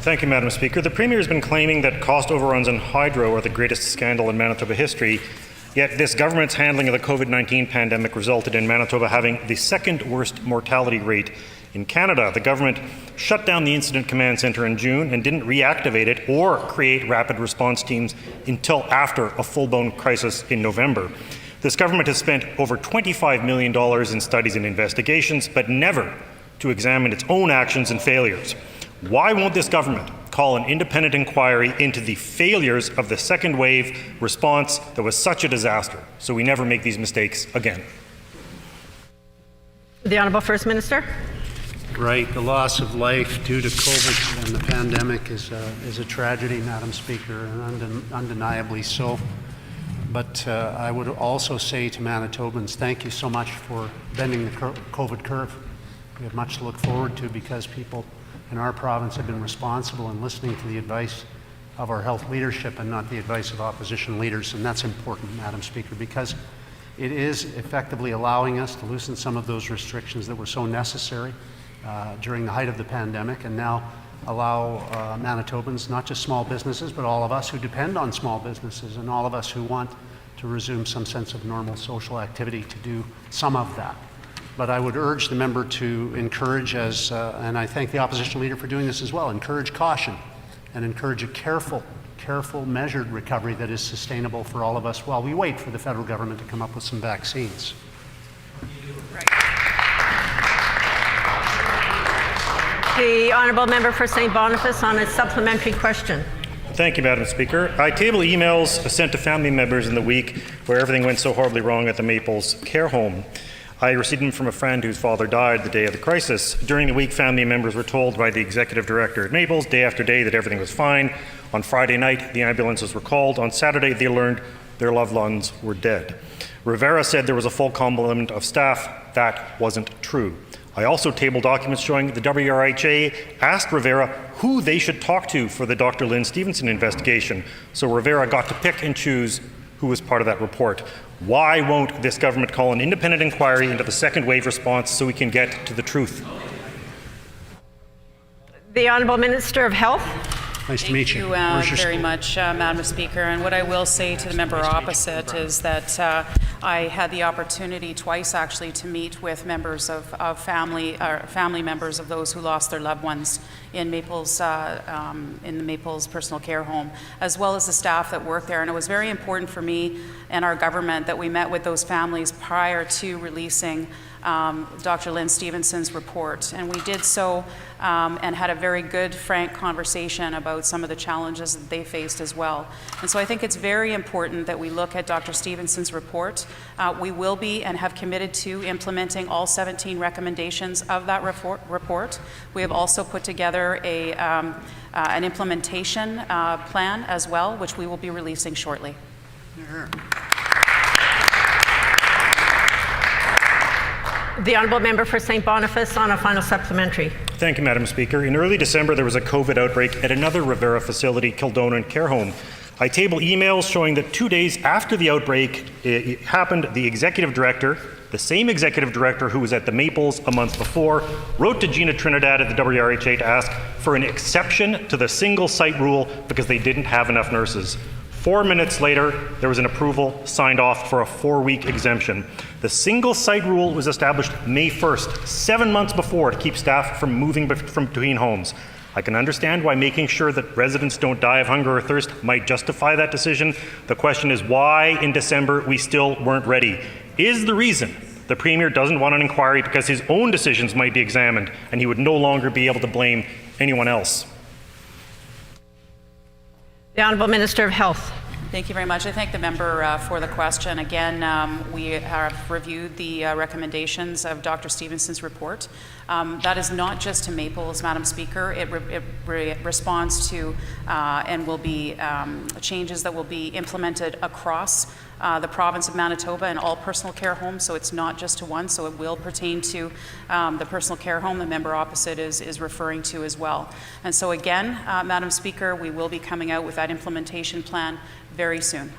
Thank you, Madam Speaker. The Premier has been claiming that cost overruns on hydro are the greatest scandal in Manitoba history, yet this government's handling of the COVID-19 pandemic resulted in Manitoba having the second worst mortality rate in Canada. The government shut down the Incident Command Centre in June and didn't reactivate it or create rapid response teams until after a full-blown crisis in November. This government has spent over $25 million in studies and investigations, but never to examine its own actions and failures. Why won't this government call an independent inquiry into the failures of the second wave response that was such a disaster, so we never make these mistakes again? The Honourable First Minister. Right. The loss of life due to COVID and the pandemic is a tragedy, Madam Speaker, and undeniably so. But I would also say to Manitobans, thank you so much for bending the COVID curve. We have much to look forward to because people in our province have been responsible in listening to the advice of our health leadership and not the advice of opposition leaders. And that's important, Madam Speaker, because it is effectively allowing us to loosen some of those restrictions that were so necessary during the height of the pandemic, and now allow Manitobans, not just small businesses, but all of us who depend on small businesses and all of us who want to resume some sense of normal social activity to do some of that. But I would urge the member to encourage, and I thank the opposition leader for doing this as well, encourage caution and encourage a careful, measured recovery that is sustainable for all of us while we wait for the federal government to come up with some vaccines. The Honourable Member for St. Boniface on a supplementary question. Thank you, Madam Speaker. I table emails sent to family members in the week where everything went so horribly wrong at the Maples care home. I received them from a friend whose father died the day of the crisis. During the week, family members were told by the executive director at Maples day after day that everything was fine. On Friday night, the ambulances were called. On Saturday, they learned their loved ones were dead. Rivera said there was a full complement of staff. That wasn't true. I also tabled documents showing the WRHA asked Rivera who they should talk to for the Dr. Lynn Stevenson investigation. So Rivera got to pick and choose who was part of that report. Why won't this government call an independent inquiry into the second wave response so we can get to the truth? The Honourable Minister of Health. Nice to meet you. Thank you very much, Madam Speaker. And what I will say to the member opposite is that I had the opportunity twice, actually, to meet with members of family members of those who lost their loved ones in Maples, in the Maples personal care home, as well as the staff that work there. And it was very important for me and our government that we met with those families prior to releasing Dr. Lynn Stevenson's report, and we did so and had a very good, frank conversation about some of the challenges that they faced as well. And so I think it's very important that we look at Dr. Stevenson's report. We will be and have committed to implementing all 17 recommendations of that report. We have also put together an implementation plan as well, which we will be releasing shortly. The Honourable Member for St. Boniface on a final supplementary. Thank you, Madam Speaker. In early December, there was a COVID outbreak at another Rivera facility, Kildonan Care Home. I table emails showing that 2 days after the outbreak happened, the executive director, the same executive director who was at the Maples a month before, wrote to Gina Trinidad at the WRHA to ask for an exception to the single site rule because they didn't have enough nurses. 4 minutes later, there was an approval signed off for a 4-week exemption. The single site rule was established May 1st, 7 months before, to keep staff from moving from between homes. I can understand why making sure that residents don't die of hunger or thirst might justify that decision. The question is why in December we still weren't ready. Is the reason the Premier doesn't want an inquiry because his own decisions might be examined and he would no longer be able to blame anyone else? The Honourable Minister of Health. Thank you very much. I thank the member for the question. Again, we have reviewed the recommendations of Dr. Stevenson's report. That is not just to Maples, Madam Speaker. It responds to and will be changes that will be implemented across the province of Manitoba and all personal care homes, so it's not just to one, so it will pertain to the personal care home the member opposite is referring to as well. And so again, Madam Speaker, we will be coming out with that implementation plan very soon.